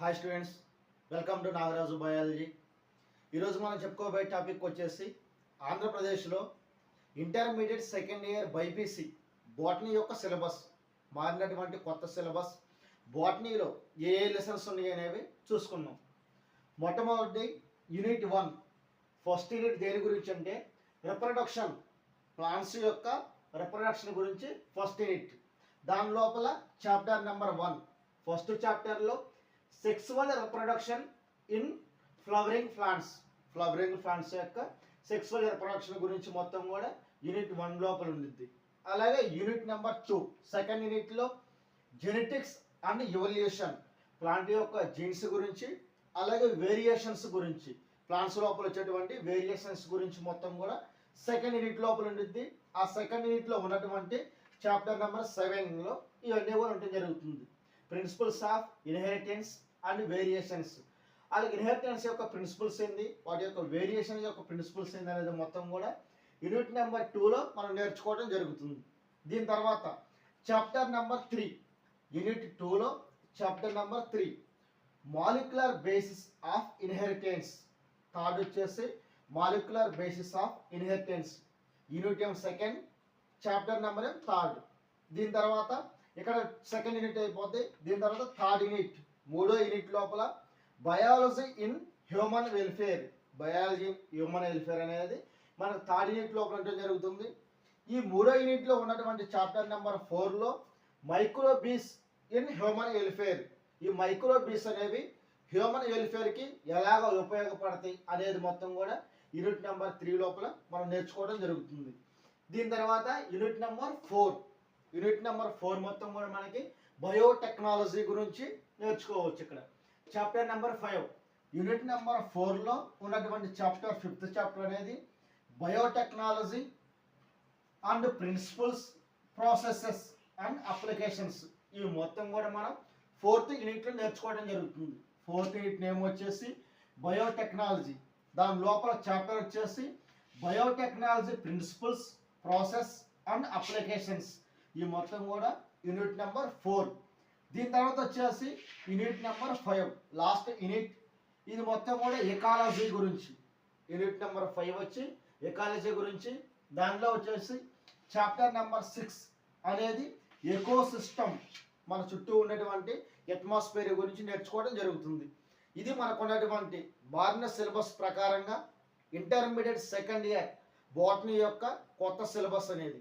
Hi students, welcome to Nagaraju biology. ఈరోజు మనం చెప్పుకోబోయే టాపిక్ వచ్చేసి ఆంధ్రప్రదేశ్లో intermediate second year BiPC botany యొక్క సిలబస్ మారినటువంటి కొత్త సిలబస్. బాటనీలో ఏ లెసన్స్ ఉన్నాయి అనేవి చూసుకున్నాం. మొట్టమొదటి యూనిట్ 1 ఫస్ట్ యూనిట్ దేని గురించి అంటే రిప్రొడక్షన్, ప్లాంట్స్ యొక్క రిప్రొడక్షన్ గురించి ఫస్ట్ యూనిట్. దాని లోపల చాప్టర్ నెంబర్ 1 ఫస్ట్ చాప్టర్లో sexual reproduction in flowering plants యొక్క సెక్సువల్ రిప్రొడక్షన్ గురించి మొత్తం కూడా యూనిట్ 1 లోపల ఉండిద్ది. అలాగే యూనిట్ నెంబర్ 2 సెకండ్ యూనిట్లో జెనెటిక్స్ అండ్ ఎవల్యూషన్, ప్లాంట్ యొక్క జీన్స్ గురించి అలాగే వేరియేషన్స్ గురించి, ప్లాంట్స్ లోపల వచ్చేటువంటి వేరియేషన్స్ గురించి మొత్తం కూడా సెకండ్ యూనిట్ లోపల ఉండిద్ది. ఆ సెకండ్ యూనిట్లో ఉన్నటువంటి చాప్టర్ నెంబర్ 7లో ఇవన్నీ కూడా ఉండటం జరుగుతుంది. Principles of inheritance and variations, అలాగే ఇన్హెరిటెన్స్ యొక్క ప్రిన్సిపల్స్ ఏంది, వాటి యొక్క వేరియేషన్ యొక్క ప్రిన్సిపల్స్ ఏంది అనేది మొత్తం కూడా యూనిట్ నెంబర్ 2లో మనం నేర్చుకోవడం జరుగుతుంది. దీని తర్వాత చాప్టర్ నెంబర్ 3 యూనిట్ 2లో chapter number 3 molecular basis of inheritance. Third వచ్చేసి molecular basis of inheritance unit second, chapter number 3. దీని తర్వాత ఇక్కడ సెకండ్ యూనిట్ అయిపోద్ది. దీని తర్వాత థర్డ్ యూనిట్, మూడో యూనిట్ లోపల biology in human welfare, biology human welfare అనేది మనకు థర్డ్ యూనిట్ లోపల ఉండటం జరుగుతుంది. ఈ మూడో యూనిట్లో ఉన్నటువంటి చాప్టర్ నెంబర్ 4లో మైక్రోబీస్ ఇన్ హ్యూమన్ వెల్ఫేర్, ఈ మైక్రోబీస్ అనేవి హ్యూమన్ వెల్ఫేర్కి ఎలాగ ఉపయోగపడతాయి అనేది మొత్తం కూడా యూనిట్ నెంబర్ 3 లోపల మనం నేర్చుకోవడం జరుగుతుంది. దీని తర్వాత యూనిట్ నెంబర్ 4 మొత్తం కూడా మనకి బయోటెక్నాలజీ గురించి నేర్చుకోవచ్చు. ఇక్కడ చాప్టర్ నెంబర్ 5 యూనిట్ నెంబర్ 4లో ఉన్నటువంటి చాప్టర్ 5th చాప్టర్ అనేది biotechnology and principles, processes and applications. ఇవి మొత్తం కూడా మనం 4th యూనిట్లో నేర్చుకోవడం జరుగుతుంది. 4th యూనిట్ నేమ్ వచ్చేసి బయోటెక్నాలజీ. దాని లోపల చాప్టర్ వచ్చేసి biotechnology principles, process and applications. ఈ మొత్తం కూడా యూనిట్ నెంబర్ 4. దీని తర్వాత వచ్చేసి యూనిట్ నెంబర్ 5 లాస్ట్ యూనిట్. ఇది మొత్తం కూడా ఎకాలజీ గురించి. యూనిట్ నెంబర్ 5 వచ్చి ఎకాలజీ గురించి. దానిలో వచ్చేసి చాప్టర్ నెంబర్ 6 అనేది ఎకోసిస్టమ్, మన చుట్టూ ఉన్నటువంటి అట్మాస్ఫియర్ గురించి నేర్చుకోవడం జరుగుతుంది. ఇది మనకు ఉన్నటువంటి మారిన సిలబస్ ప్రకారంగా ఇంటర్మీడియట్ సెకండ్ ఇయర్ బాటనీ యొక్క కొత్త సిలబస్ అనేది.